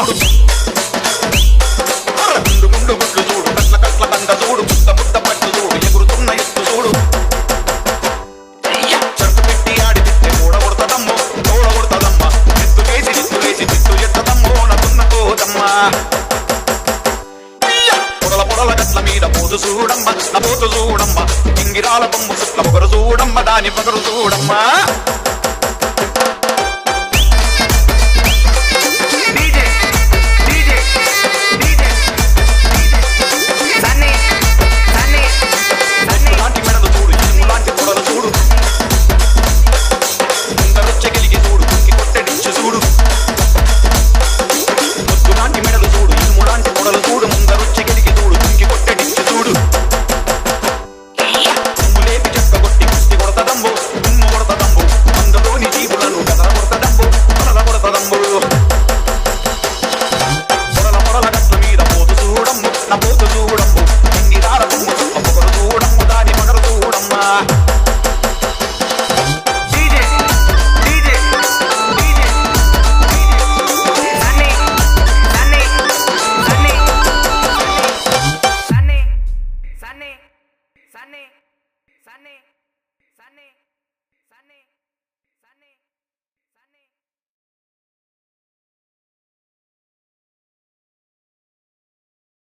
చూడు గుండు గుండు గుడ్లు చూడు కట్ల కట్ల దండ చూడు ముద్ద ముద్ద పట్టు చూడు ఎగురుతున్న ఎత్తు చూడు చెట్టు పెట్టి ఆడి తిట్టే కూడగొడతదమ్మో తోడగొడతదమ్మ ఎత్తు వేసి తిట్టు ఎత్తదమ్మో నదున్న కోదమ్మా పొడల పొడల గట్ల మీద పోతు చూడమ్మ నా పోతు చూడమ్మ ఇంగిరాల బొమ్ము చుట్ల పొగరు చూడమ్మ దాని పొగరు చూడమ్మా Sunny.